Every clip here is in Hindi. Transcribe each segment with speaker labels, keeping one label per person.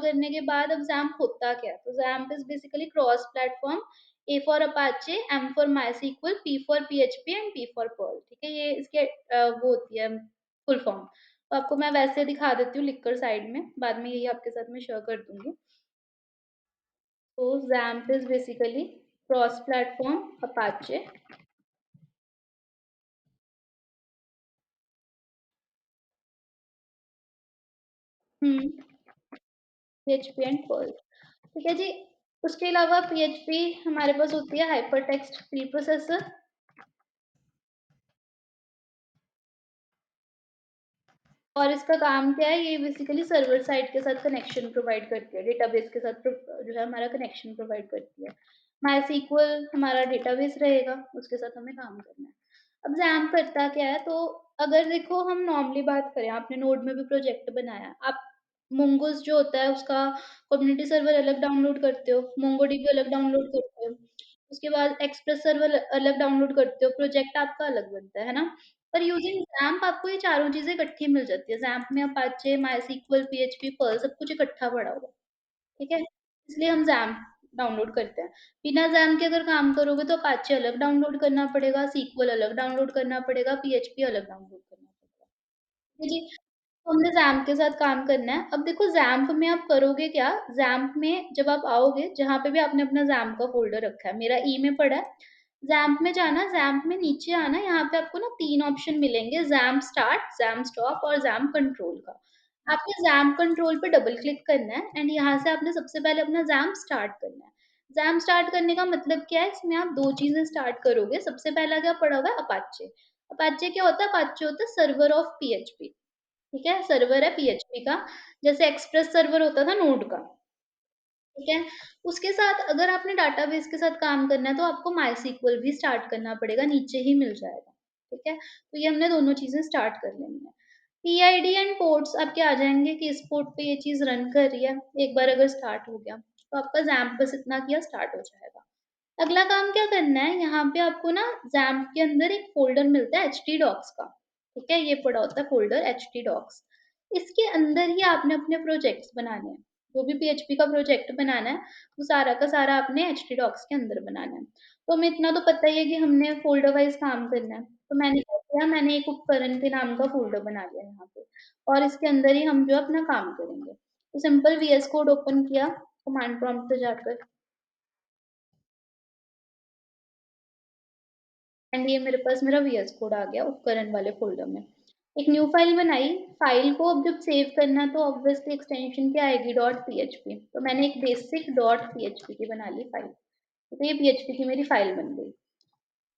Speaker 1: करने के बाद अब XAMPP होता क्या है? तो XAMPP is basically cross platform, A for Apache, M for MySQL, P for PHP and P for Perl, ठीक है? ये इसके वो होती है फुल फॉर्म। तो आपको मैं वैसे दिखा देती हूँ लिखकर साइड में, बाद में यही आपके साथ मैं शेयर कर दूँगी। तो XAMPP is basically cross platform Apache. Hmm, PHP and pearl. ठीक है जी। उसके अलावा PHP हमारे पास होती है हाइपरटेक्स्ट प्रीप्रोसेसर। और इसका काम क्या है, ये बेसिकली सर्वर साइड के साथ कनेक्शन प्रोवाइड करती है, डेटाबेस के साथ जो है हमारा कनेक्शन प्रोवाइड करती है। मायसीक्वल हमारा डेटाबेस रहेगा, उसके साथ हमें काम करना है। अब XAMPP करता क्या है, तो अगर देखो हम नॉर्मली बात करें, आपने नोड में भी प्रोजेक्ट बनाया, आप मोंगोस जो होता है उसका कम्युनिटी सर्वर अलग डाउनलोड करते हो, मोंगोडीबी अलग डाउनलोड करते हो, उसके बाद एक्सप्रेस सर्वर अलग डाउनलोड करते हो, प्रोजेक्ट आपका अलग बनता है ना? पर यूजिंग XAMPP आपको ये चारों चीज़ें इकट्ठी मिल जाती है। XAMPP में अपाचे, मायसीक्वल, पीएचपी, पर्ल सब कुछ इकट्ठा पड़ा हुआ है, ठीक है? इसलिए हम XAMPP डाउनलोड करते हैं। बिना XAMPP के अगर काम करोगे तो अपाचे अलग डाउनलोड करना पड़ेगा, सीक्वल अलग डाउनलोड करना पड़ेगा, पीएचपी अलग डाउनलोड करना पड़ेगा। ठीक है जी? तो हमने XAMPP के साथ काम करना है। अब देखो XAMPP में आप करोगे क्या, XAMPP में जब आप आओगे, जहाँ पे भी आपने अपना XAMPP का फ़ोल्डर रखा है, मेरा ई में पड़ा है, XAMPP में जाना, XAMPP में नीचे आना, यहाँ पे आपको ना 3 ऑप्शन मिलेंगे, XAMPP स्टार्ट, XAMPP स्टॉप और XAMPP कंट्रोल का। आपने XAMPP कंट्रोल पे डबल क्लिक करना है एंड यहाँ से आपने सबसे पहले अपना XAMPP स्टार्ट करना है। XAMPP स्टार्ट करने का मतलब क्या है, इसमें आप 2 चीज़ें स्टार्ट करोगे, सबसे पहला क्या पड़ा हुआ है, अपाचे। अपाचे क्या होता है? अपाचे होता है सर्वर ऑफ पीएचपी। ठीक है? सर्वर है पीएचपी का, जैसे एक्सप्रेस सर्वर होता था नोड का, ठीक है? उसके साथ अगर आपने डाटाबेस के साथ काम करना है, तो आपको मायसीक्वल भी स्टार्ट करना पड़ेगा, नीचे ही मिल जाएगा, ठीक है? तो ये हमने दोनों चीज़ें स्टार्ट कर लेनी है। पीआईडी एंड पोर्ट्स आपके आ जाएँगे कि इस पोर्ट पे ये चीज़ रन कर रही है, एक बार अगर स्टार्ट हो गया, तो आपका XAMPP बस इतना किया स्टार्ट हो जाएगा। अगला काम क्या करना है, यहाँ पे आपको ना XAMPP के अंदर एक फ़ोल्डर मिलता है htdocs का, ठीक है? ये पड़ा होता है फ़ोल्डर htdocs। इसके अंदर ही आपने अपने प्रोजेक्ट्स बनाने हैं। जो भी पीएचपी का प्रोजेक्ट बनाना है, वो सारा का सारा आपने htdocs के अंदर बनाना है। तो हमें इतना तो पता ही है कि हमने फ़ोल्डर वाइज़ काम करना है। तो मैंने क्या किया, मैंने एक उपकरण के नाम का फ़ोल्डर बना लिया यहाँ पे और इसके अंदर ही हम जो है अपना काम करेंगे। तो सिंपल वीएस कोड ओपन किया कमांड प्रॉम्प्ट पे जाकर एंड ये मेरे पास मेरा वीएस कोड आ गया उपकरण वाले फ़ोल्डर में। एक न्यू फ़ाइल बनाई, फ़ाइल को अब जब सेव करना है तो ऑब्वियसली एक्सटेंशन क्या आएगी, डॉट पीएचपी। तो मैंने एक बेसिक डॉट पीएचपी की बना ली फ़ाइल। तो ये पीएचपी की मेरी फ़ाइल बन गई।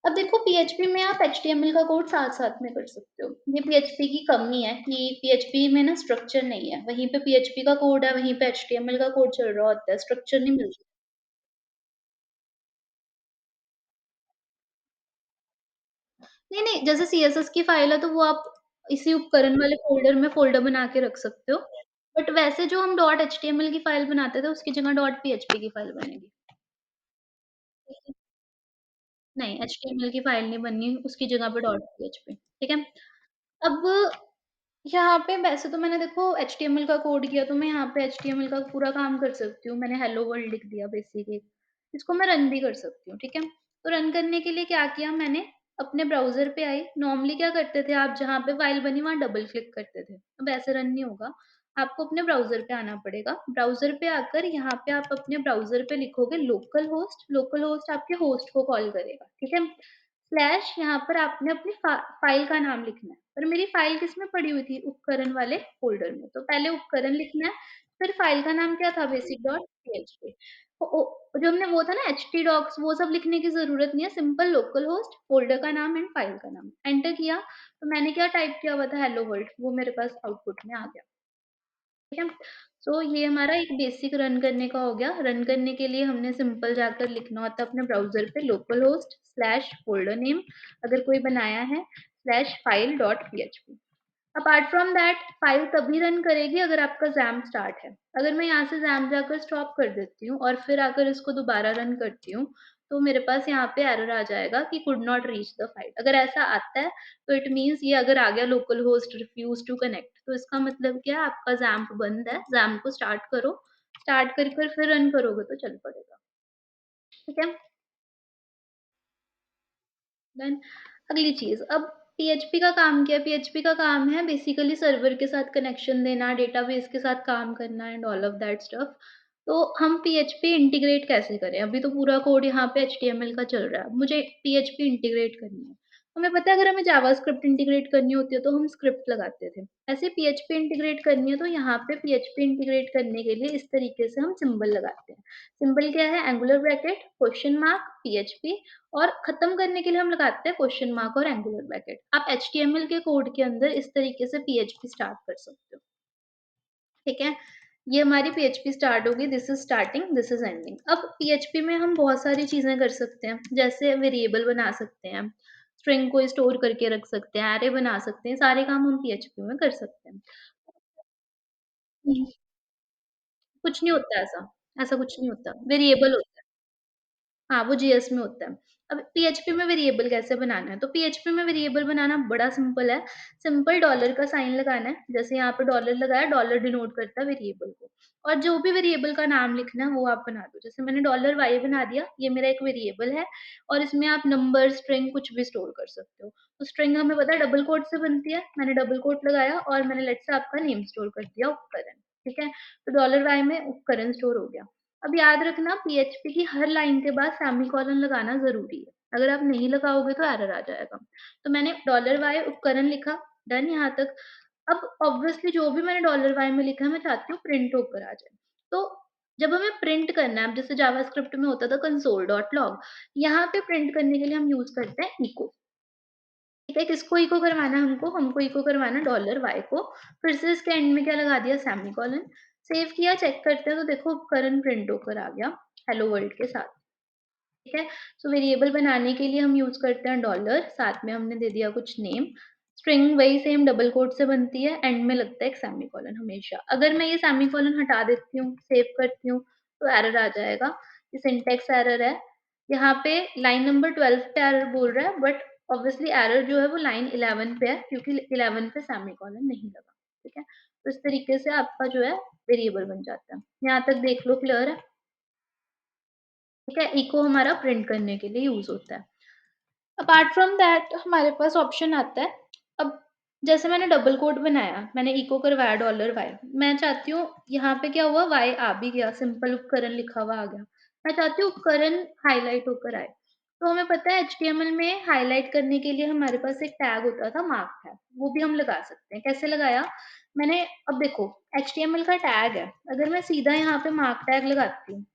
Speaker 1: अब देखो पीएचपी में आप एचटीएमएल का कोड साथ-साथ में कर सकते हो। ये पीएचपी की कमी है कि पीएचपी में ना स्ट्रक्चर नहीं है। वहीं पे पीएचपी का कोड है, वहीं पे एचटीएमएल का कोड चल रहा होता है, स्ट्रक्चर नहीं मिलता। नहीं, नहीं, जैसे सीएसएस की फ़ाइल है तो वो आप इसी उपकरण वाले फ़ोल्डर में फ़ोल्डर बना के रख सकते हो। बट वैसे जो हम डॉट एचटीएमएल की फ़ाइल बनाते थे उसकी जगह डॉट पीएचपी की फ़ाइल बनेगी। ठीक है? नहीं, एचटीएमएल की फ़ाइल नहीं बननी, उसकी जगह पे डॉट पीएचपी, ठीक है? अब यहाँ पे वैसे तो मैंने देखो एचटीएमएल का कोड किया तो मैं यहाँ पे एचटीएमएल का पूरा काम कर सकती हूँ। मैंने हेलो वर्ल्ड लिख दिया बेसिक एक। इसको मैं रन भी कर सकती हूँ, ठीक है? तो रन करने के लिए क्या किया मैंने, अपने ब्राउज़र पे आई। नॉर्मली क्या करते थे आप, जहाँ पे फ़ाइल बनी वहाँ डबल क्लिक करते थे। अब ऐसे रन नहीं होगा। आपको अपने ब्राउज़र पे आना पड़ेगा। ब्राउज़र पे आकर यहाँ पे आप अपने ब्राउज़र पे लिखोगे लोकल होस्ट आपके होस्ट को कॉल करेगा, ठीक है? स्लैश यहाँ पर आपने अपनी फ़ाइल का नाम लिखना है। पर मेरी फ़ाइल किसमें पड़ी हुई थी? उपकरण वाले फ़ोल्डर में। तो पहले उपकरण लिखना है, फिर फ़ाइल का नाम क्या था? Basic dot PHP. जो हमने वो था ना htdocs, वो सब लिखने की ज़रूरत नहीं है, सिंपल लोकल होस्ट, फ़ोल्डर का नाम एंड फ़ाइल का नाम। एंटर किया, तो मैंने क्या टाइप किया हुआ था, हेलो वर्ल्ड, वो मेरे पास आउटपुट में आ गया। ठीक है? सो ये हमारा एक बेसिक रन करने का हो गया। रन करने के लिए हमने सिंपल जाकर लिखना होता है अपने ब्राउज़र पे लोकलहोस्ट स्लैश फ़ोल्डर नेम अगर कोई बनाया है, slash file dot PHP. Apart from that file तभी रन करेगी अगर आपका XAMPP स्टार्ट है। अगर मैं यहाँ से XAMPP जाकर स्टॉप कर देती हूँ और फिर आकर इसको दोबारा रन करती हूँ, तो मेरे पास यहाँ पे एरर आ जाएगा कि could not reach the file. अगर ऐसा आता है, तो इट मीन्स ये अगर आ गया local host refuse to connect, तो इसका मतलब क्या है, आपका XAMPP बंद है, XAMPP को स्टार्ट करो, स्टार्ट कर फिर रन करोगे तो चल पड़ेगा, ठीक है? देन अगली चीज़, अब पीएचपी का काम क्या है? पीएचपी का काम है बेसिकली सर्वर के साथ कनेक्शन देना, डेटाबेस के साथ काम करना and all of that stuff. तो हम पीएचपी इंटीग्रेट कैसे करें? अभी तो पूरा कोड यहाँ पे एचटीएमएल का चल रहा है, मुझे पीएचपी इंटीग्रेट करनी है। हमें पता है अगर हमें जावास्क्रिप्ट इंटीग्रेट करनी होती है तो हम स्क्रिप्ट लगाते थे। ऐसे पीएचपी इंटीग्रेट करनी है तो यहाँ पे पीएचपी इंटीग्रेट करने के लिए इस तरीके से हम सिंबल लगाते हैं। सिंबल क्या है? Angular bracket, question mark, PHP और खत्म करने के लिए हम लगाते हैं क्वेश्चन मार्क और एंगुलर ब्रैकेट। आप एचटीएमएल के कोड के अंदर इस तरीके से पीएचपी स्टार्ट कर सकते हो, ठीक है? ये हमारी पीएचपी स्टार्ट होगी, this is starting, this is ending. अब पीएचपी में हम बहुत सारी चीज़ें कर सकते हैं, जैसे वेरिएबल बना सकते हैं, स्ट्रिंग को स्टोर करके रख सकते हैं, अरे बना सकते हैं, सारे काम हम पीएचपी में कर सकते हैं। हुँ, कुछ नहीं होता ऐसा, ऐसा कुछ नहीं होता, वेरिएबल होता है। हाँ, वो जेएस में होता है। अब पीएचपी में वेरिएबल कैसे बनाना है? तो पीएचपी में वेरिएबल बनाना बड़ा सिंपल है। सिंपल डॉलर का साइन लगाना है। जैसे यहाँ पे डॉलर लगाया, डॉलर डिनोट करता है वेरिएबल को। और जो भी वेरिएबल का नाम लिखना है, वो आप बना दो। जैसे मैंने डॉलर वाई बना दिया, ये मेरा एक वेरिएबल है और इसमें आप नंबर, स्ट्रिंग कुछ भी स्टोर कर सकते हो। तो स्ट्रिंग हमें पता है डबल कोट से बनती है। मैंने डबल कोट लगाया और मैंने लेट्स से आपका नेम स्टोर कर दिया उपकरण, ठीक है? तो डॉलर वाई में उपकरण स्टोर हो गया। अब याद रखना पीएचपी की हर लाइन के बाद सेमीकोलन लगाना ज़रूरी है। अगर आप नहीं लगाओगे तो एरर आ जाएगा। तो मैंने डॉलर वाई उपकरण लिखा, डन यहाँ तक। अब ऑब्वियसली जो भी मैंने डॉलर वाई में लिखा है मैं चाहती हूँ प्रिंट होकर आ जाए। तो जब हमें प्रिंट करना है, अब जैसे जावास्क्रिप्ट में होता था कंसोल डॉट लॉग, यहाँ पे प्रिंट करने के लिए हम यूज़ करते हैं इको। ठीक है, किसको इको करवाना है हमको? हमको इको करवाना है डॉलर वाई को। फिर से इसके एंड में क्या लगा दिया? सेमीकोलन। सेव किया, चेक करते हैं तो देखो उपकरण प्रिंट होकर आ गया हेलो वर्ल्ड के साथ। ठीक है? सो वेरिएबल बनाने के लिए हम यूज़ करते हैं डॉलर, साथ में हमने दे दिया कुछ नेम। स्ट्रिंग वही सेम डबल कोट से बनती है, एंड में लगता है एक सेमीकोलन हमेशा। अगर मैं ये सेमीकोलन हटा देती हूँ, सेव करती हूँ, तो एरर आ जाएगा। ये सिंटैक्स एरर है। यहाँ पे लाइन नंबर 12 पे एरर बोल रहा है, बट ऑब्वियसली एरर जो है वो लाइन 11 पे है, क्योंकि 11 पे सेमीकोलन नहीं लगा। ठीक है? तो इस तरीके से आपका जो है वेरिएबल बन जाता है। यहाँ तक देख लो, क्लियर है? ठीक है? इको हमारा प्रिंट करने के लिए यूज़ होता है। अपार्ट फ्रॉम दैट हमारे पास ऑप्शन आता है। अब जैसे मैंने डबल कोट बनाया, मैंने इको करवाया डॉलर वाई। मैं चाहती हूँ यहाँ पे क्या हुआ, वाई आ भी गया, सिंपल उपकरण लिखा हुआ आ गया। मैं चाहती हूँ उपकरण हाइलाइट होकर आए। तो हमें पता है एचटीएमएल में हाइलाइट करने के लिए हमारे पास एक टैग होता था, मार्क टैग, वो भी हम लगा सकते हैं। कैसे लगाया? मैंने, अब देखो एचटीएमएल का टैग है, अगर मैं सीधा यहाँ पे मार्क टैग लगाती हूँ,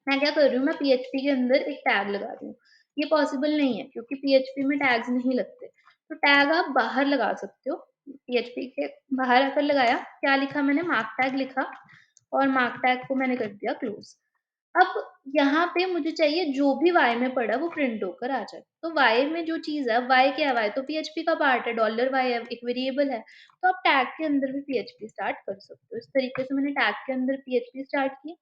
Speaker 1: मैं क्या कर रही हूँ, मैं पीएचपी के अंदर एक टैग लगा रही हूँ। ये पॉसिबल नहीं है क्योंकि पीएचपी में टैग्स नहीं लगते। तो टैग आप बाहर लगा सकते हो। पीएचपी के बाहर आकर लगाया, क्या लिखा मैंने? मार्क टैग लिखा और मार्क टैग को मैंने कर दिया क्लोज़। अब यहाँ पे मुझे चाहिए जो भी y में पड़ा वो प्रिंट होकर आ जाए। तो y में जो चीज़ है, y क्या है? y तो पीएचपी का पार्ट है, डॉलर $y है, एक वेरिएबल है। तो आप टैग के अंदर भी पीएचपी स्टार्ट कर सकते हो। इस तरीके से मैंने टैग के अंदर पीएचपी स्टार्ट की।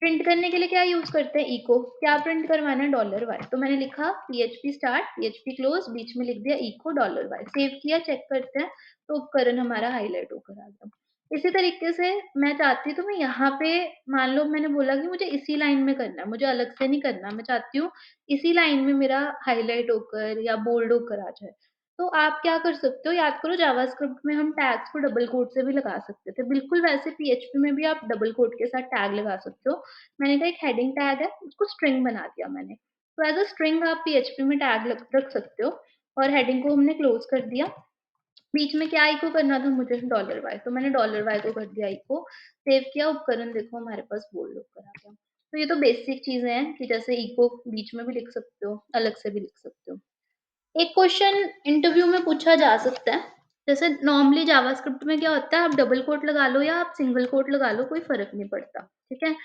Speaker 1: प्रिंट करने के लिए क्या यूज़ करते हैं? इको। क्या प्रिंट करवाना है? Dollar Y. तो मैंने लिखा पीएचपी स्टार्ट, पीएचपी क्लोज़, बीच में लिख दिया इको डॉलर वाई। सेव किया, चेक करते हैं, तो उपकरण हमारा हाइलाइट होकर आ गया। इसी तरीके से मैं चाहती तो मैं यहाँ पे, मान लो मैंने बोला कि मुझे इसी लाइन में करना है, मुझे अलग से नहीं करना। मैं चाहती हूँ इसी लाइन में मेरा हाइलाइट होकर या बोल्ड होकर आ जाए। तो आप क्या कर सकते हो, याद करो जावास्क्रिप्ट में हम टैग्स को डबल कोट से भी लगा सकते थे। बिल्कुल वैसे पीएचपी में भी आप डबल कोट के साथ टैग लगा सकते हो। मैंने कहा एक हेडिंग टैग है, उसको स्ट्रिंग बना दिया मैंने। तो एज़ अ स्ट्रिंग आप पीएचपी में टैग लग रख सकते हो और हेडिंग को हमने क्लोज़ कर दिया। बीच में क्या इको करना था मुझे? Dollar Y. तो मैंने डॉलर वाई को कर दिया इको, सेव किया, उपकरण देखो हमारे पास बोल्ड होकर आ गया। तो ये तो बेसिक चीज़ें हैं कि जैसे इको बीच में भी लिख सकते हो, अलग से भी लिख सकते हो। एक क्वेश्चन इंटरव्यू में पूछा जा सकता है, जैसे नॉर्मली जावास्क्रिप्ट में क्या होता है, आप डबल कोट लगा लो या आप सिंगल कोट लगा लो, कोई फ़र्क नहीं पड़ता, ठीक है?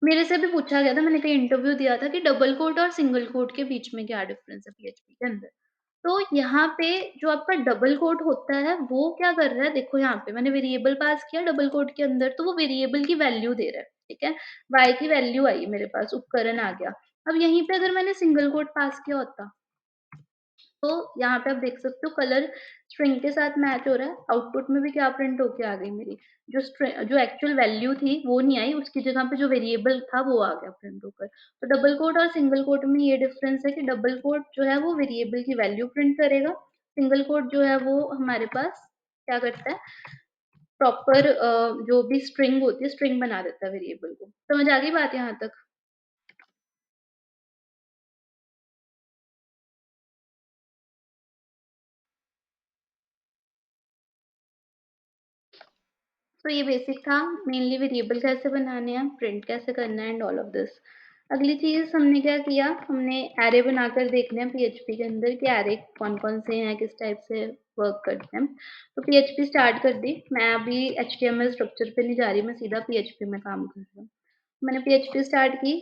Speaker 1: मेरे से भी पूछा गया था, मैंने कहीं इंटरव्यू दिया था कि डबल कोट और सिंगल कोट के बीच में क्या डिफरेंस है पीएचपी के अंदर। तो यहाँ पे जो आपका डबल कोट होता है, वो क्या कर रहा है, देखो यहाँ पे मैंने वेरिएबल पास किया डबल कोट के अंदर, तो वो वेरिएबल की वैल्यू दे रहा है, ठीक है? y की वैल्यू आई मेरे पास, उपकरण आ गया। अब यहीं पे अगर मैंने सिंगल कोट पास किया होता, तो यहाँ पे आप देख सकते हो कलर स्ट्रिंग के साथ मैच हो रहा है, आउटपुट में भी क्या प्रिंट होके आ गई मेरी, जो एक्चुअल वैल्यू थी वो नहीं आई, उसकी जगह पे जो वेरिएबल था वो आ गया प्रिंट होकर। तो डबल कोट और सिंगल कोट में ये डिफरेंस है कि डबल कोट जो है वो वेरिएबल की वैल्यू प्रिंट करेगा, सिंगल कोट जो है वो हमारे पास क्या करता है, प्रॉपर जो भी स्ट्रिंग होती है, स्ट्रिंग बना देता है वेरिएबल को। समझ आ गई बात यहाँ तक? तो ये बेसिक था, मेनली वेरिएबल कैसे बनाने हैं, प्रिंट कैसे करना है एंड ऑल ऑफ दिस। अगली चीज़ हमने क्या किया, हमने एरे बनाकर देखना है पीएचपी के अंदर कि एरे कौन-कौन से हैं, किस टाइप से वर्क करते हैं। तो पीएचपी स्टार्ट कर दी। मैं अभी एचटीएमएल स्ट्रक्चर पे नहीं जा रही, मैं सीधा पीएचपी में काम कर रही हूँ। मैंने पीएचपी स्टार्ट की।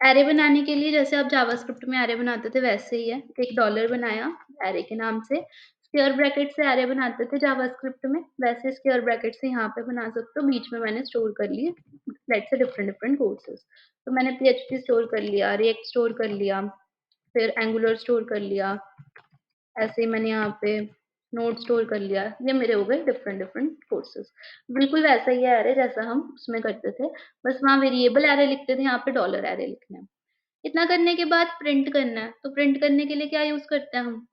Speaker 1: एरे बनाने के लिए जैसे आप जावास्क्रिप्ट में एरे बनाते थे वैसे ही है। एक डॉलर बनाया एरे के नाम से। स्क्वेयर ब्रैकेट से एरे बनाते थे जावास्क्रिप्ट में, वैसे स्क्वेयर ब्रैकेट से यहाँ पे बना सकते हो। बीच में मैंने स्टोर कर लिए let's say different different courses. तो मैंने पीएचपी स्टोर कर लिया, रिएक्ट स्टोर कर लिया, फिर एंगुलर स्टोर कर लिया। ऐसे ही मैंने यहाँ पे नोड स्टोर कर लिया। ये मेरे हो गए डिफरेंट डिफरेंट कोर्सेज़। बिल्कुल वैसा ही है एरे जैसा हम उसमें करते थे। बस वहाँ वेरिएबल एरे लिखते थे, यहाँ पे डॉलर एरे लिखना है। इतना करने के बाद प्रिंट करना है, तो प्रिंट करने के लिए क्या यूज़ करते हैं हम?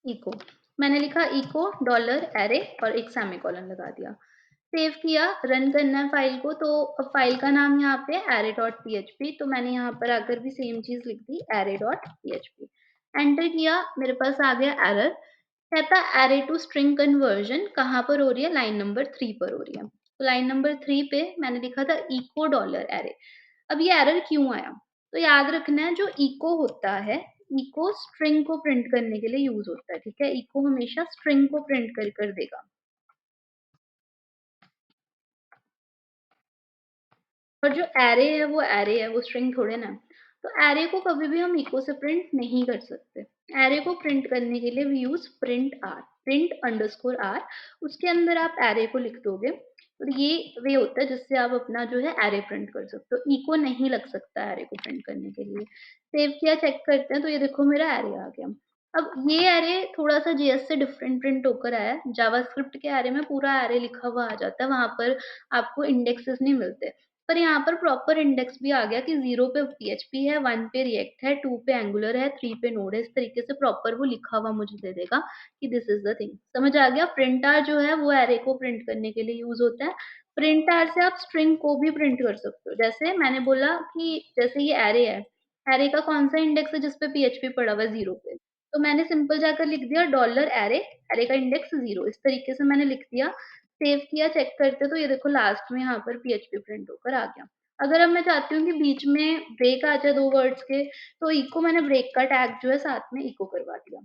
Speaker 1: इको। मैंने लिखा इको डॉलर एरे और एक सेमीकोलन लगा दिया। सेव किया, रन करना है फ़ाइल को, तो अब फ़ाइल का नाम यहाँ पे array.php, तो मैंने यहाँ पर आकर भी सेम चीज़ लिख दी array.php। एंटर किया, मेरे पास आ गया एरर। कहता है array टू स्ट्रिंग कन्वर्जन कहाँ पर हो रही है? लाइन नंबर 3 पर हो रही है। तो लाइन नंबर 3 पे मैंने लिखा था इको डॉलर एरे। अब ये एरर क्यों आया? तो याद रखना है जो इको होता है, इको स्ट्रिंग को प्रिंट करने के लिए यूज़ होता है, ठीक है? इको हमेशा स्ट्रिंग को प्रिंट कर देगा। और जो एरे है, वो स्ट्रिंग थोड़े ना है। तो एरे को कभी भी हम इको से प्रिंट नहीं कर सकते। एरे को प्रिंट करने के लिए we use print R, print underscore R, उसके अंदर आप एरे को लिख दोगे। तो ये वे होता है जिससे आप अपना जो है एरे प्रिंट कर सकते हो। इको नहीं लग सकता एरे को प्रिंट करने के लिए। सेव किया, चेक करते हैं, तो ये देखो मेरा एरे आ गया। अब ये एरे थोड़ा-सा जेएस से डिफरेंट प्रिंट होकर आया है। जावास्क्रिप्ट के एरे में पूरा एरे लिखा हुआ आ जाता है, वहाँ पर आपको इंडेक्सेस नहीं मिलते। पर यहाँ पर प्रॉपर इंडेक्स भी आ गया कि 0 पे पीएचपी है, 1 पे रिएक्ट है, 2 पे एंगुलर है, 3 पे नोड है। इस तरीके से प्रॉपर वो लिखा हुआ मुझे दे देगा कि दिस इज़ द थिंग। समझ आ गया? प्रिंट आर जो है वो एरे को प्रिंट करने के लिए यूज़ होता है। प्रिंट आर से आप स्ट्रिंग को भी प्रिंट कर सकते हो। जैसे मैंने बोला कि जैसे ये एरे है, एरे का कौन-सा इंडेक्स है जिस पे पीएचपी पड़ा हुआ है? 0 पे। तो मैंने सिंपल जाकर लिख दिया डॉलर एरे, एरे का इंडेक्स 0, इस तरीके से मैंने लिख दिया। सेव किया, चेक करते तो ये देखो लास्ट में यहाँ पर पीएचपी प्रिंट होकर आ गया। अगर अब मैं चाहती हूँ कि बीच में ब्रेक आ जाए 2 वर्ड्स के, तो इको मैंने ब्रेक का टैग जो है साथ में इको करवा दिया।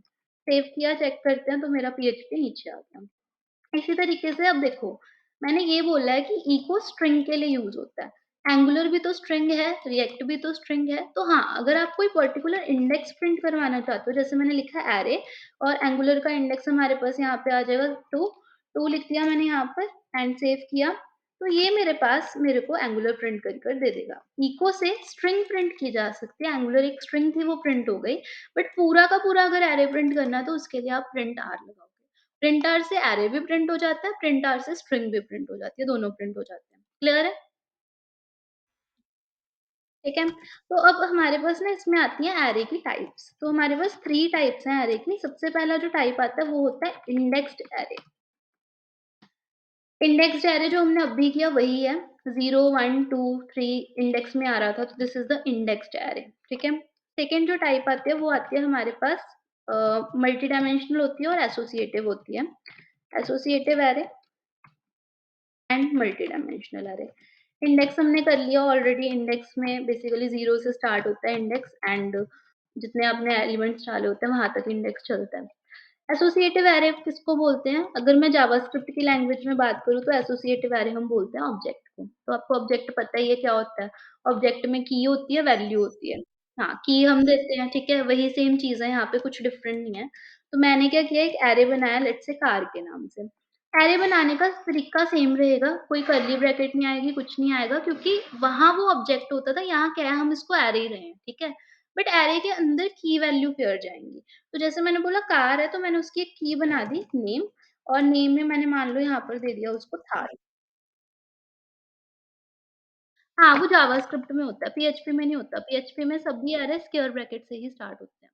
Speaker 1: सेव किया, चेक करते हैं तो मेरा पीएचपी नीचे आ गया। इसी तरीके से अब देखो, मैंने ये बोला है कि इको स्ट्रिंग के लिए यूज़ होता है। एंगुलर भी तो स्ट्रिंग है, रिएक्ट भी तो स्ट्रिंग है। तो हाँ, अगर आप कोई पर्टिकुलर इंडेक्स प्रिंट करवाना चाहते हो, जैसे मैंने लिखा है एरे और एंगुलर का इंडेक्स हमारे पास यहाँ पे आ जाएगा 2, 2 लिख दिया मैंने यहाँ पर एंड सेव किया। तो ये मेरे पास मेरे को एंगुलर प्रिंट कर दे देगा। इको से स्ट्रिंग प्रिंट की जा सकती है, एंगुलर एक स्ट्रिंग थी वो प्रिंट हो गई, बट पूरा का पूरा अगर एरे प्रिंट करना है तो उसके लिए आप प्रिंट आर लगाओगे। प्रिंट आर से एरे भी प्रिंट हो जाता है, प्रिंट आर से स्ट्रिंग भी प्रिंट हो जाती है, दोनों प्रिंट हो जाते हैं। क्लियर है? ठीक है? तो अब हमारे पास ना इसमें आती हैं एरे की टाइप्स। तो हमारे पास 3 टाइप्स हैं एरे की। सबसे पहला जो टाइप आता है वो होता है इंडेक्स्ड एरे। इंडेक्स्ड एरे जो हमने अभी किया वही है। 0, 1, 2, 3 इंडेक्स में आ रहा था, तो this is the indexed array, ठीक है? सेकंड जो टाइप आती है वो आती है हमारे पास मल्टी डायमेंशनल होती है और एसोसिएटिव होती है। Associative array and multi dimensional अरे। इंडेक्स हमने कर लिया ऑलरेडी। इंडेक्स में बेसिकली 0 से स्टार्ट होता है इंडेक्स एंड जितने आपने एलिमेंट्स डाले होते हैं वहाँ तक इंडेक्स चलता है। एसोसिएटिव एरे किसको बोलते हैं? अगर मैं जावास्क्रिप्ट की लैंग्वेज में बात करूँ तो एसोसिएटिव एरे हम बोलते हैं ऑब्जेक्ट को। तो आपको ऑब्जेक्ट पता ही है क्या होता है? ऑब्जेक्ट में की होती है, वैल्यू होती है। हाँ, की हम देते हैं, ठीक है? वही सेम चीज़ है, यहाँ पे कुछ डिफरेंट नहीं है। तो मैंने क्या किया, एक एरे बनाया लेट्स से कार के नाम से। एरे बनाने का तरीका सेम रहेगा, कोई कर्ली ब्रैकेट नहीं आएगी, कुछ नहीं आएगा, क्योंकि वहाँ वो ऑब्जेक्ट होता था, यहाँ क्या है हम इसको एरे ही रहे हैं, ठीक है? बट एरे के अंदर की वैल्यू पेयर जाएँगी। तो जैसे मैंने बोला कार है तो मैंने उसकी एक की बना दी नेम और नेम में मैंने मान लो यहाँ पर दे दिया उसको थार। हाँ, वो जावास्क्रिप्ट में होता है, पीएचपी में नहीं होता। पीएचपी में सभी एरे स्क्वेयर ब्रैकेट से ही स्टार्ट होते हैं।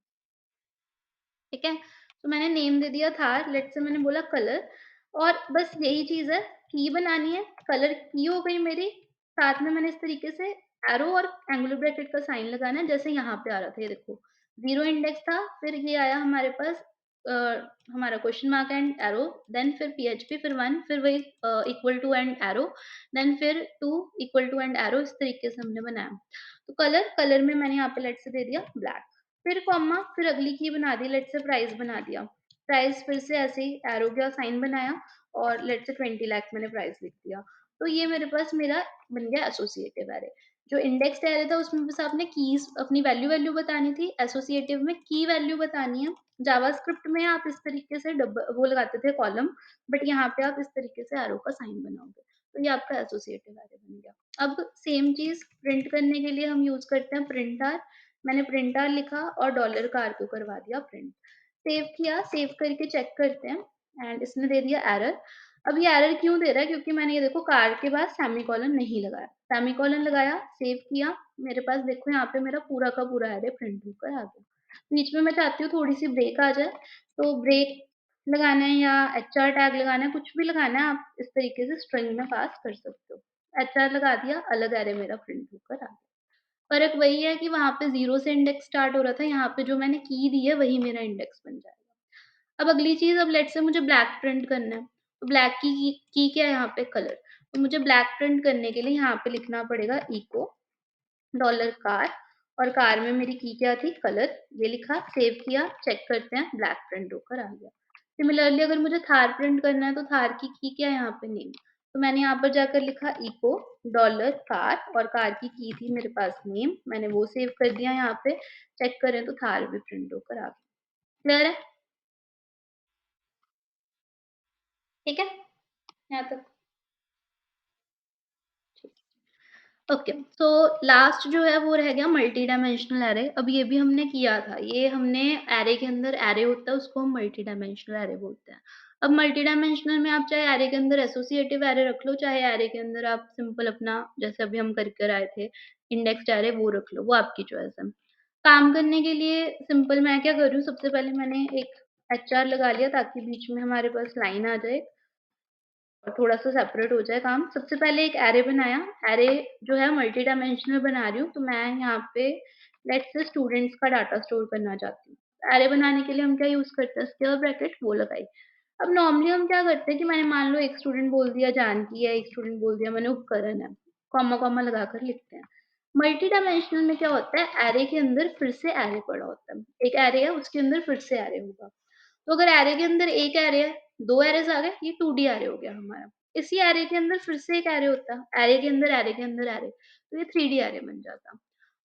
Speaker 1: ठीक है? तो मैंने नेम दे दिया थार, लेट्स से मैंने बोला कलर और बस यही चीज़ है, की बनानी है, कलर की हो गई मेरी, साथ में मैंने इस तरीके से एरो और एंगुलर ब्रैकेट का साइन लगाना है, जैसे यहाँ पे आ रहा था, ये देखो। 0 इंडेक्स था, फिर ये आया हमारे पास अ, हमारा question mark and arrow, then फिर पीएचपी, फिर 1, फिर वही equal to and arrow, then फिर 2 इक्वल टू एंड एरो, इस तरीके से हमने बनाया। तो कलर में मैंने यहाँ पे लेट्स से दे दिया ब्लैक। फिर कॉमा, फिर अगली की बना दी, लेट्स से प्राइस बना दिया। प्राइस फिर से ऐसे ही एरो का साइन बनाया और लेट्स से 20 लाख मैंने प्राइस लिख दिया। तो ये मेरे पास मेरा बन गया एसोसिएटिव एरे। जो इंडेक्स्ड एरे था उसमें बस आपने कीज़ अपनी वैल्यू बतानी थी, एसोसिएटिव में की वैल्यू बतानी है। जावास्क्रिप्ट में आप इस तरीके से वो लगाते थे कॉलम, बट यहाँ पे आप इस तरीके से एरो का साइन बनाओगे। तो ये आपका एसोसिएटिव एरे बन गया। अब सेम चीज़ प्रिंट करने के लिए हम यूज़ करते हैं प्रिंट आर। मैंने प्रिंट आर लिखा और डॉलर का आर को करवा दिया प्रिंट। सेव किया, सेव करके चेक करते हैं एंड इसने दे दिया एरर। अब ये एरर क्यों दे रहा है? क्योंकि मैंने ये देखो कार के बाद सेमीकोलन नहीं लगाया। सेमीकोलन लगाया, सेव किया, मेरे पास देखो यहाँ पे मेरा पूरा का पूरा एरे प्रिंट होकर आ गया। बीच में मैं चाहती हूँ थोड़ी-सी ब्रेक आ जाए, तो ब्रेक लगाना है या एचआर टैग लगाना है, कुछ भी लगाना है आप इस तरीके से स्ट्रिंग में पास कर सकते हो। एचआर लगा दिया, अलग एरे मेरा प्रिंट होकर आ गया। फ़र्क वही है कि वहाँ पे 0 से इंडेक्स स्टार्ट हो रहा था, यहाँ पे जो मैंने की दी है वही मेरा इंडेक्स बन जाएगा। अब अगली चीज़, अब लेट्स से मुझे ब्लैक प्रिंट करना है, तो ब्लैक की क्या है यहाँ पे कलर, तो मुझे ब्लैक प्रिंट करने के लिए यहाँ पे लिखना पड़ेगा इको डॉलर कार और कार में मेरी की क्या थी कलर, ये लिखा, सेव किया, चेक करते हैं ब्लैक प्रिंट होकर आ गया। सिमिलरली अगर मुझे थार प्रिंट करना है तो थार की क्या है यहाँ पे नेम, तो मैंने यहाँ पर जाकर लिखा इको डॉलर कार और कार की थी मेरे पास नेम, मैंने वो सेव कर दिया यहाँ पे, चेक करें तो थार भी प्रिंट होकर आ गया। क्लियर है? ठीक है? यहाँ तक? ओके, सो लास्ट जो है वो रह गया मल्टी डायमेंशनल एरे। अब ये भी हमने किया था, ये हमने एरे के अंदर एरे होता है उसको हम मल्टी डायमेंशनल एरे बोलते हैं। अब मल्टी डायमेंशनल में आप चाहे एरे के अंदर एसोसिएटिव एरे रख लो, चाहे एरे के अंदर आप सिंपल अपना जैसे अभी हम कर कर आए थे इंडेक्स्ड एरे वो रख लो, वो आपकी चॉइस है। काम करने के लिए सिंपल मैं क्या कर रही हूँ, सबसे पहले मैंने एक एचआर लगा लिया ताकि बीच में हमारे पास लाइन आ जाए और थोड़ा-सा सेपरेट हो जाए काम। सबसे पहले एक एरे बनाया, एरे जो है मल्टी डायमेंशनल बना रही हूँ, तो मैं यहाँ पे लेट्स से स्टूडेंट्स का डाटा स्टोर करना चाहती हूँ। एरे बनाने के लिए हम क्या यूज़ करते हैं, स्क्वेयर ब्रैकेट वो लगाई। अब नॉर्मली हम क्या करते हैं कि मैंने मान लो एक स्टूडेंट बोल दिया जानकी है, एक स्टूडेंट बोल दिया मैंने उपकरण है, कॉमा-कॉमा लगाकर लिखते हैं। मल्टी डायमेंशनल में क्या होता है, एरे के अंदर फिर से एरे पड़ा होता है। एक एरे है, उसके अंदर फिर से एरे होगा। तो अगर एरे के अंदर एक एरे है, 2 एरेज़ आ गए, ये 2D एरे हो गया हमारा। इसी एरे के अंदर फिर से एक एरे होता, एरे के अंदर एरे के अंदर एरे, तो ये 3D एरे बन जाता।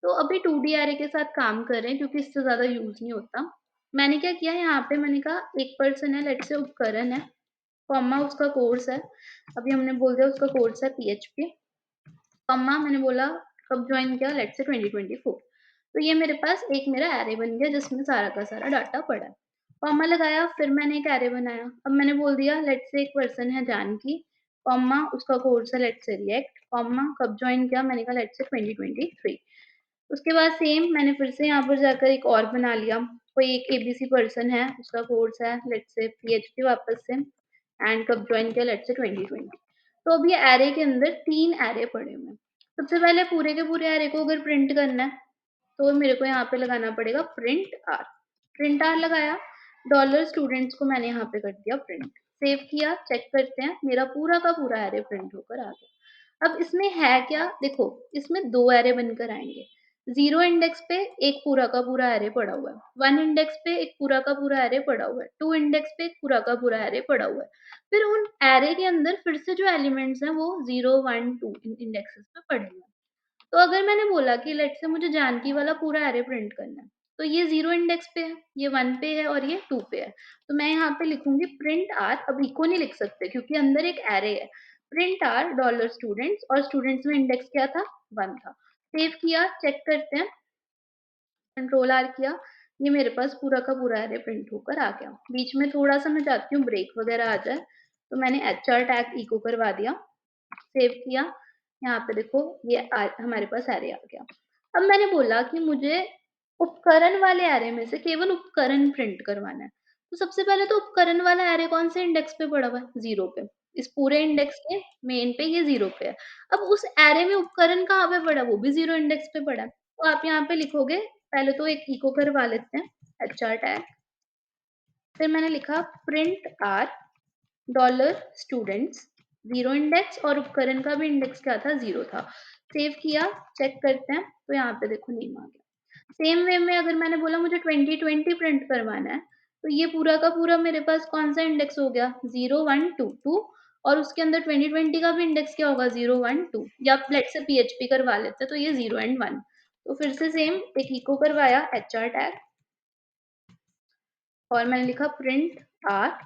Speaker 1: तो अभी 2D एरे के साथ काम कर रहे हैं क्योंकि इससे ज़्यादा यूज़ नहीं होता। मैंने क्या किया यहाँ पे मैंने कहा एक पर्सन है लेट्स से उपकरण है, कॉमा उसका कोर्स है, अभी हमने बोल दिया उसका कोर्स है पीएचपी, कॉमा मैंने बोला कब जॉइन किया लेट्स से 2024। तो ये मेरे पास एक मेरा एरे बन गया जिसमें सारा का सारा डाटा पड़ा है। कॉमा लगाया फिर मैंने एक एरे बनाया। अब मैंने बोल दिया लेट्स से एक पर्सन है जानकी, कॉमा उसका कोर्स है लेट्स से रिएक्ट, कॉमा कब जॉइन किया मैंने कहा लेट्स से 2023। उसके बाद सेम मैंने फिर से यहाँ पर जाकर एक और बना लिया। कोई एक एबीसी पर्सन है, उसका कोर्स है लेट्स से पीएचडी वापस से एंड कब जॉइन किया लेट्स से 2020। तो अब ये एरे के अंदर 3 एरे पड़े हुए हैं। सबसे पहले पूरे के पूरे एरे को अगर प्रिंट करना है, तो मेरे को यहाँ पे लगाना पड़ेगा प्रिंट आर। प्रिंट आर लगाया, डॉलर स्टूडेंट्स को मैंने यहाँ पे कर दिया प्रिंट। सेव किया, चेक करते हैं, मेरा पूरा का पूरा एरे प्रिंट होकर आ गया। अब इसमें है क्या? देखो, इसमें 2 एरे बनकर आएँगे। 0 इंडेक्स पे एक पूरा का पूरा एरे पड़ा हुआ है, 1 इंडेक्स पे एक पूरा का पूरा एरे पड़ा हुआ है, 2 इंडेक्स पे एक पूरा का पूरा एरे पड़ा हुआ है। फिर उन एरे के अंदर फिर से जो एलिमेंट्स हैं वो 0, 1, 2 इन इंडेक्सेस पे पड़े हुए हैं। तो अगर मैंने बोला कि लेट्स से मुझे जानकी वाला पूरा एरे प्रिंट करना है, तो ये 0 इंडेक्स पे है, ये 1 पे है और ये 2 पे है। तो मैं यहाँ पे लिखूँगी प्रिंट आर, अब इको नहीं लिख सकते क्योंकि अंदर एक एरे है। प्रिंट आर डॉलर स्टूडेंट्स और स्टूडेंट्स में इंडेक्स क्या था? 1 था। सेव किया, चेक करते हैं, कंट्रोल आर किया, ये मेरे पास पूरा का पूरा एरे प्रिंट होकर आ गया। बीच में थोड़ा-सा मैं चाहती हूँ ब्रेक वगैरह आ जाए, तो मैंने एचआर टैग इको करवा दिया, सेव किया, यहाँ पे देखो ये हमारे पास एरे आ गया। अब मैंने बोला कि मुझे उपकरण वाले एरे में से केवल उपकरण प्रिंट करवाना है। तो सबसे पहले तो उपकरण वाला एरे कौन से इंडेक्स पे पड़ा हुआ है? 0 पे। इस पूरे इंडेक्स के मेन पे ये 0 पे है। अब उस एरे में उपकरण कहाँ पे पड़ा है? वो भी 0 इंडेक्स पे पड़ा है। तो आप यहाँ पे लिखोगे, पहले तो एक इको करवा लेते हैं, एचआर टैग, फिर मैंने लिखा print R dollar students, 0 index और उपकरण का भी इंडेक्स क्या था? 0 था। सेव किया, चेक करते हैं, तो यहाँ पे देखो नेम आ गया। सेम वे में अगर मैंने बोला मुझे 2020 प्रिंट करवाना है, तो ये पूरा का पूरा मेरे पास कौन-सा इंडेक्स हो गया? 0, 1, 2, 2 और उसके अंदर 2020 का भी इंडेक्स क्या होगा? 0, 1, 2 या लेट्स से पीएचपी करवा लेते हैं, तो ये 0 एंड 1। तो फिर से सेम एक इको करवाया एचआर टैग और मैंने लिखा print R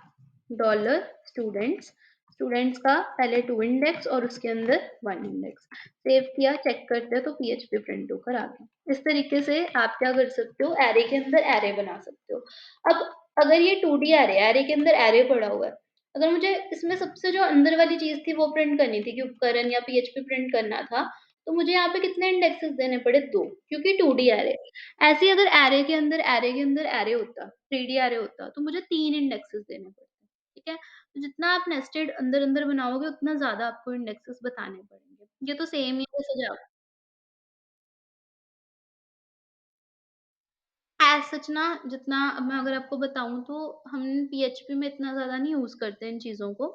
Speaker 1: dollar students, students का पहले 2 इंडेक्स और उसके अंदर 1 इंडेक्स। सेव किया, चेक करते हैं तो पीएचपी प्रिंट होकर आ गया। इस तरीके से आप क्या कर सकते हो, एरे के अंदर एरे बना सकते हो। अब अगर ये 2D एरे है, एरे के अंदर एरे पड़ा हुआ है, अगर मुझे इसमें सबसे जो अंदर वाली चीज़ थी वो प्रिंट करनी थी कि उपकरण या पीएचपी प्रिंट करना था, तो मुझे यहाँ पे कितने इंडेक्सेस देने पड़े? 2, क्योंकि 2D एरे। ऐसे ही अगर एरे के अंदर एरे होता, 3D एरे होता, तो मुझे 3 इंडेक्सेस देने पड़ते, ठीक है? तो जितना आप नेस्टेड अंदर-अंदर बनाओगे उतना ज़्यादा आपको इंडेक्सेस बताने पड़ेंगे। ये तो सेम ही है जैसे जावा। एज़ सच ना, जितना अब मैं अगर आपको बताऊँ तो हम पीएचपी में इतना ज़्यादा नहीं यूज़ करते इन चीज़ों को,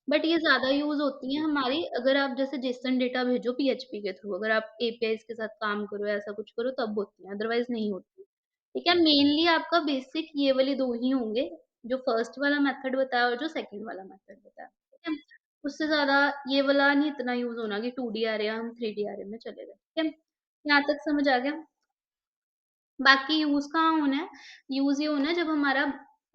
Speaker 1: बट ये ज़्यादा यूज़ होती हैं हमारी अगर आप जैसे जेसन डेटा भेजो पीएचपी के थ्रू, अगर आप एपीआईज़ के साथ काम करो या ऐसा कुछ करो तब होती हैं, अदरवाइज़ नहीं होती। ठीक है? मेनली आपका बेसिक ये वाले 2 ही होंगे, जो फर्स्ट वाला मेथड बताया और जो सेकंड वाला मेथड बताया, ठीक है? उससे ज़्यादा ये वाला नहीं इतना यूज़ होना कि 2D आ रहे हैं, हम 3D आ रहे में चले गए, ठीक है? यहाँ तक समझ आ गया? बाकी यूज़ कहाँ होना है? यूज़ ये होना है जब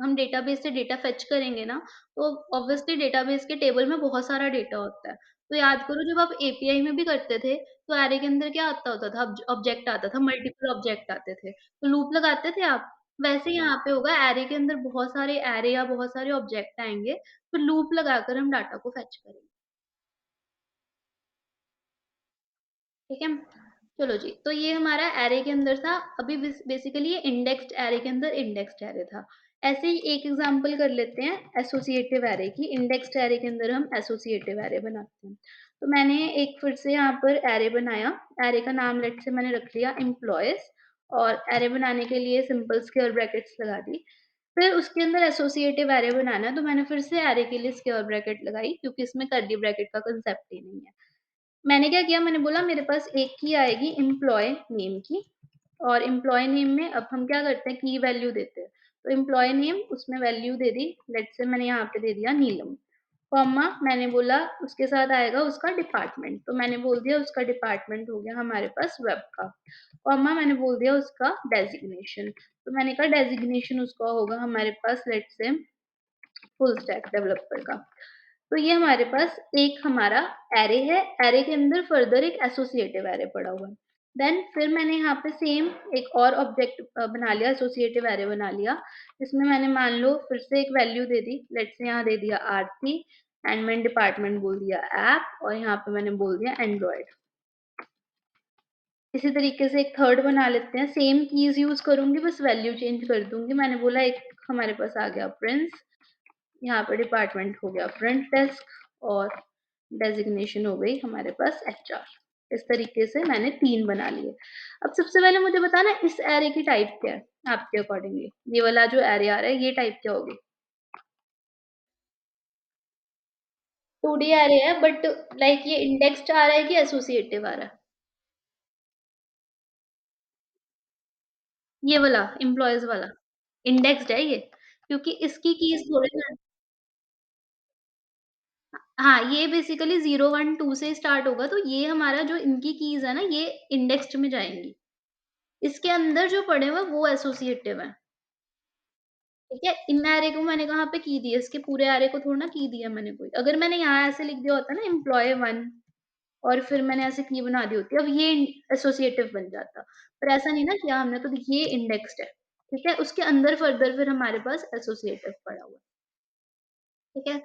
Speaker 1: हम डेटाबेस से डेटा फेच करेंगे ना, तो ऑब्वियसली डेटाबेस के टेबल में बहुत सारा डेटा होता है। तो याद करो जब आप एपीआई में भी करते थे, तो एरे के अंदर क्या आता होता था? ऑब्जेक्ट आता था, मल्टीपल ऑब्जेक्ट आते थे। तो लूप लगाते थे आप? वैसे ही यहाँ पे होगा एरे के अंदर बहुत सारे एरे या बहुत सारे ऑब्जेक्ट आएँगे, फिर लूप लगाकर हम डाटा को फेच करेंगे। ठीक है? चलो जी, तो ये हमारा एरे के अंदर था, अभी बेसिकली ये इंडेक्स्ड एरे के अंदर इंडेक्स्ड एरे था। ऐसे ही एक एग्ज़ाम्पल कर लेते हैं एसोसिएटिव एरे की, इंडेक्स्ड एरे के अंदर हम एसोसिएटिव एरे बनाते हैं। तो मैंने एक फिर से यहाँ पर एरे बनाया, एरे का नाम लेट्स से मैंने रख लिया एम्प्लॉइज़ और एरे बनाने के लिए सिंपल स्क्वेयर ब्रैकेट्स लगा दी। फिर उसके अंदर एसोसिएटिव एरे बनाना है, तो मैंने फिर से एरे के लिए स्क्वेयर ब्रैकेट लगाई क्योंकि इसमें कर्ली ब्रैकेट का कांसेप्ट ही नहीं है। मैंने क्या किया, मैंने बोला मेरे पास एक की आएगी एम्प्लॉयी नेम की और एम्प्लॉयी नेम में अब हम क्या करते हैं की वैल्यू देते हैं। तो एम्प्लॉयी नेम उसमें value they the, let's say मैंने यहाँ पे दे दिया नीलम, कॉमा मैंने बोला उसके साथ आएगा उसका डिपार्टमेंट, तो मैंने बोल दिया उसका डिपार्टमेंट हो गया हमारे पास वेब का, कॉमा मैंने बोल दिया उसका डेज़िग्नेशन, तो मैंने कहा डेज़िग्नेशन उसका होगा हमारे पास let's say full stack developer का। तो ये हमारे पास एक हमारा एरे है, एरे के अंदर फर्दर एक एसोसिएटिव एरे पड़ा हुआ है। देन फिर मैंने यहाँ पे सेम एक और ऑब्जेक्ट बना लिया, एसोसिएटिव एरे बना लिया। इसमें मैंने मान लो फिर से एक value they the, let's say यहाँ दे दिया आरती एंड मैंने डिपार्टमेंट बोल दिया ऐप और यहाँ पे मैंने बोल दिया एंड्रॉयड। इसी तरीके से एक थर्ड बना लेते हैं, सेम कीज़ यूज़ करूँगी बस वैल्यू चेंज कर दूँगी। मैंने बोला एक हमारे पास आ गया प्रिंस, यहाँ पे डिपार्टमेंट हो गया फ्रंट डेस्क और डेज़िग्नेशन हो गई हमारे पास एचआर। इस तरीके से मैंने 3 बना लिए। अब सबसे पहले मुझे बताना इस एरे की टाइप क्या है आपके अकॉर्डिंगली? ये वाला जो एरे आ रहा है ये टाइप क्या होगी? 2D एरे है बट लाइक ये इंडेक्स्ड आ रहा है कि एसोसिएटिव आ रहा है? ये वाला एम्प्लॉइज़ वाला, इंडेक्स्ड है ये? क्योंकि इसकी कीज़ थोड़ी ना। हाँ, ये बेसिकली 0, 1, 2 से स्टार्ट होगा तो ये हमारा जो इनकी कीज़ है ना ये इंडेक्स्ड में जाएँगी। इसके अंदर जो पड़े हुए हैं वो एसोसिएटिव हैं, ठीक है? इन एरे को मैंने कहाँ पे की दी है, इसके पूरे एरे को थोड़ी ना की दी है मैंने कोई। अगर मैंने यहाँ ऐसे लिख दिया होता ना एम्प्लॉयी 1 और फिर मैंने ऐसे की बना दी होती। अब ये एसोसिएटिव बन जाता। पर ऐसा नहीं ना किया हमने, तो ये इंडेक्स्ड है, ठीक है? उसके अंदर फर्दर फिर हमारे पास एसोसिएटिव पड़ा हुआ है। ठीक है?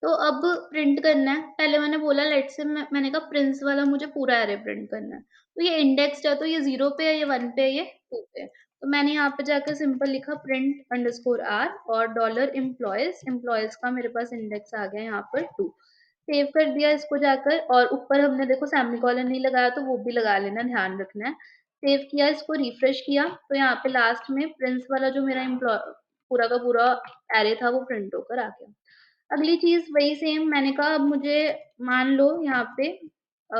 Speaker 1: तो अब प्रिंट करना है, पहले मैंने बोला लेट्स से मैंने कहा प्रिंस वाला मुझे पूरा अरे प्रिंट करना है। तो ये इंडेक्स्ड है तो ये 0 पे है, ये 1 पे है, ये 2 पे है। तो मैंने यहाँ पे जाकर सिंपल लिखा प्रिंट अंडरस्कोर आर और डॉलर एम्प्लॉइज़, एम्प्लॉइज़ का मेरे पास इंडेक्स आ गया यहाँ पर 2। सेव कर दिया इसको जाकर और ऊपर हमने देखो सेमीकोलन नहीं लगाया तो वो भी लगा लेना, ध्यान रखना है। सेव किया, इसको रिफ्रेश किया तो यहाँ पे लास्ट में प्रिंस वाला जो मेरा पूरा का पूरा अरे था वो प्रिंट होकर आ गया। अगली चीज़ वही सेम, मैंने कहा अब मुझे मान लो यहाँ पे अ,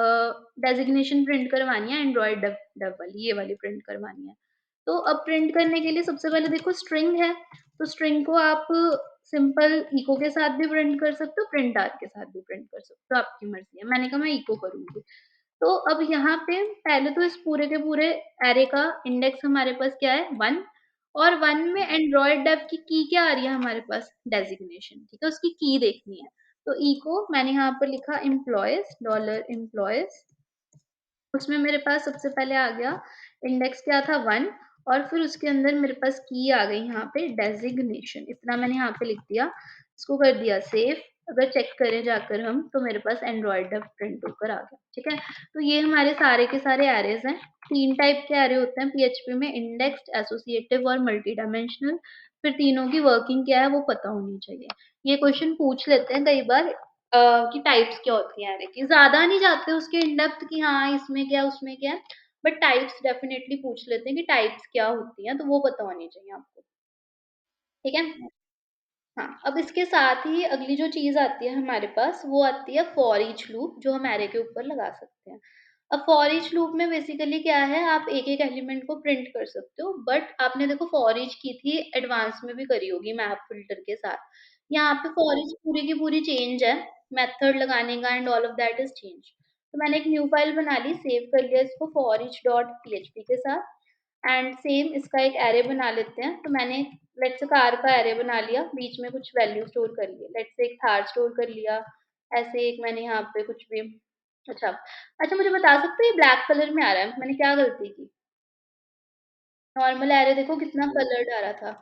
Speaker 1: डेज़िग्नेशन प्रिंट करवानी है एंड्रॉयड डेव डेव वाली, ये वाली प्रिंट करवानी है। तो अब प्रिंट करने के लिए सबसे पहले देखो स्ट्रिंग है, तो स्ट्रिंग को आप सिंपल इको के साथ भी प्रिंट कर सकते हो, प्रिंट आर के साथ भी प्रिंट कर सकते हो, आपकी मर्ज़ी है। मैंने कहा मैं इको करूँगी। तो अब यहाँ पे पहले तो इस पूरे के पूरे अरे का इंडेक्स हमारे पास क्या है 1 और 1 में एंड्रॉयड डेव की क्या आ रही है हमारे पास डेज़िग्नेशन, ठीक है? उसकी की देखनी है। तो इको मैंने यहाँ पर लिखा एम्प्लॉइज़, डॉलर एम्प्लॉइज़, उसमें मेरे पास सबसे पहले आ गया इंडेक्स क्या था 1 और फिर उसके अंदर मेरे पास की आ गई यहाँ पे डेज़िग्नेशन, इतना मैंने यहाँ पे लिख दिया। इसको कर दिया सेव, अगर चेक करें जाकर हम तो मेरे पास एंड्रॉयड डेव प्रिंट होकर आ गया, ठीक है? तो ये हमारे सारे के सारे एरेज़ हैं। 3 टाइप के एरे होते हैं पीएचपी में, इंडेक्स्ड, एसोसिएटिव और मल्टी डायमेंशनल। फिर तीनों की वर्किंग क्या है वो पता होनी चाहिए। ये क्वेश्चन पूछ लेते हैं कई बार कि टाइप्स क्या होती हैं एरे की। ज़्यादा नहीं जाते उसके इन डेप्थ कि हाँ, इसमें क्या है, उसमें क्या है, बट टाइप्स डेफिनिटली पूछ लेते हैं कि टाइप्स क्या होती हैं, तो वो पता होनी चाहिए आपको, ठीक है? हाँ, अब इसके साथ ही अगली जो चीज़ आती है हमारे पास, वो आती है फॉर ईच लूप जो हम एरे के ऊपर लगा सकते हैं। अब फॉर ईच लूप में बेसिकली क्या है, आप एक-एक एलिमेंट को प्रिंट कर सकते हो, बट आपने देखो फॉर ईच की थी एडवांस में भी करी होगी मैप फ़िल्टर के साथ। यहाँ पे फॉर ईच पूरी की पूरी चेंज है, मेथड लगाने का and all of that is change. तो मैंने एक न्यू फाइल बना ली, सेव कर लिया इसको foreach.php के साथ एंड सेम इसका एक एरे बना लेते हैं। तो मैंने लेट्स से कार का एरे बना लिया, बीच में कुछ वैल्यू स्टोर कर लिए। लेट्स से एक थार स्टोर कर लिया, ऐसे एक मैंने यहाँ पे कुछ भी अच्छा, अच्छा मुझे बता सकते हो ये ब्लैक कलर में आ रहा है, मैंने क्या गलती की? नॉर्मल एरे देखो कितना कलर्ड आ रहा था।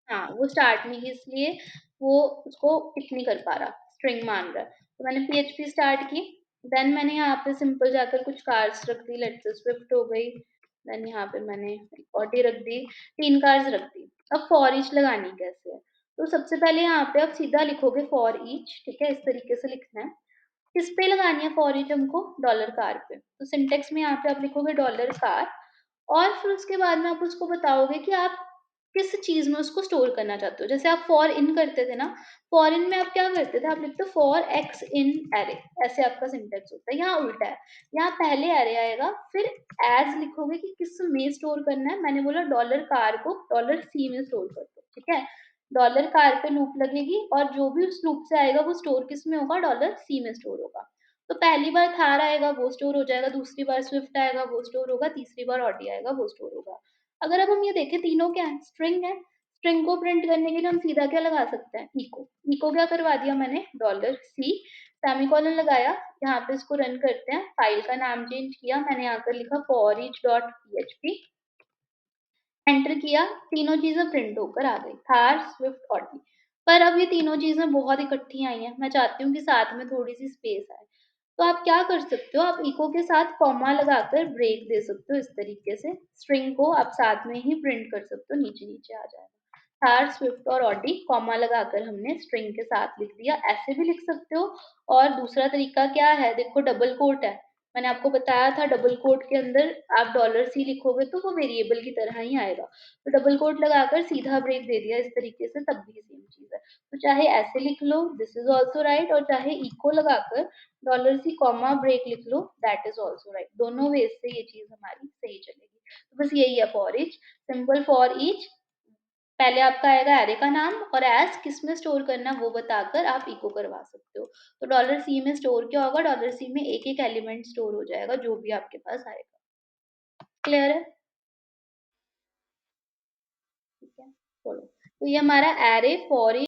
Speaker 1: हाँ, वो स्टार्ट नहीं की इसलिए वो उसको पिक नहीं कर पा रहा, स्ट्रिंग मान रहा है। तो मैंने पीएचपी स्टार्ट की, देन मैंने यहाँ पे सिंपल जाकर कुछ कार्स रख दी, लेट्स से स्विफ्ट हो गई, देन यहाँ पे मैंने ऑडी रख दी, 3 कार्स रख दी। अब फॉर ईच लगानी कैसे है? तो सबसे पहले यहाँ पे आप सीधा लिखोगे फॉर ईच, ठीक है? इस तरीके से लिखना है। किस पे लगानी है फॉर ईच हमको? डॉलर कार पे। तो सिंटेक्स में यहाँ पे आप लिखोगे डॉलर कार और फिर उसके बाद में आप उसको बताओगे कि आप किस चीज़ में उसको स्टोर करना चाहते हो। जैसे आप फॉर इन करते थे ना, फॉर इन में आप क्या करते थे? आप लिखते हो फॉर एक्स इन अरे, ऐसे आपका सिंटेक्स होता है। यहाँ उल्टा है, यहाँ पहले अरे आएगा, फिर एज़ लिखोगे कि किस में स्टोर करना है। मैंने बोला डॉलर कार को डॉलर सी में स्टोर कर दो, ठीक है? डॉलर कार पे लूप लगेगी और जो भी उस लूप से आएगा वो स्टोर किस में होगा? डॉलर सी में स्टोर होगा। तो पहली बार थार आएगा वो स्टोर हो जाएगा, दूसरी बार स्विफ्ट आएगा वो स्टोर होगा, तीसरी बार ऑडी आएगा वो स्टोर होगा। अगर अब हम ये देखें तीनों क्या है? स्ट्रिंग है। स्ट्रिंग को प्रिंट करने के लिए हम सीधा क्या लगा सकते हैं? इको। इको क्या करवा दिया मैंने? डॉलर सी सेमीकोलन लगाया, यहाँ पे इसको रन करते हैं। फाइल का नाम चेंज किया, मैंने यहाँ पर लिखा foreach.php एंटर किया, तीनों चीज़ें प्रिंट होकर आ गई, थार, स्विफ्ट, ऑडी। पर अब ये तीनों चीज़ें बहुत इकट्ठी आई हैं, मैं चाहती हूँ कि साथ में थोड़ी-सी स्पेस आए। तो आप क्या कर सकते हो, आप इको के साथ कॉमा लगाकर ब्रेक दे सकते हो इस तरीके से, स्ट्रिंग को आप साथ में ही प्रिंट कर सकते हो, नीचे-नीचे आ जाएगा। थार, स्विफ्ट और ऑडी कॉमा लगाकर हमने स्ट्रिंग के साथ लिख दिया, ऐसे भी लिख सकते हो और दूसरा तरीका क्या है, देखो डबल कोट है। मैंने आपको बताया था डबल कोट के अंदर आप डॉलर सी लिखोगे तो वो वेरिएबल की तरह ही आएगा। तो डबल कोट लगाकर सीधा ब्रेक दे दिया इस तरीके से, तब भी सेम चीज़ है। तो चाहे ऐसे लिख लो, दिस इज़ आल्सो राइट, और चाहे इको लगाकर डॉलर सी कॉमा ब्रेक लिख लो, दैट इज़ आल्सो राइट। दोनों वेज़ से ये चीज़ हमारी सही चलेगी। तो बस यही है for each, simple for each, पहले आपका आएगा अरे का नाम और एज़ किसमें स्टोर करना है वो बताकर आप इको करवा सकते हो। तो डॉलर सी में स्टोर क्या होगा? डॉलर सी में एक-एक एलिमेंट स्टोर हो जाएगा जो भी आपके पास आएगा। क्लियर है? ठीक है, चलो। तो ये हमारा अरे, फॉर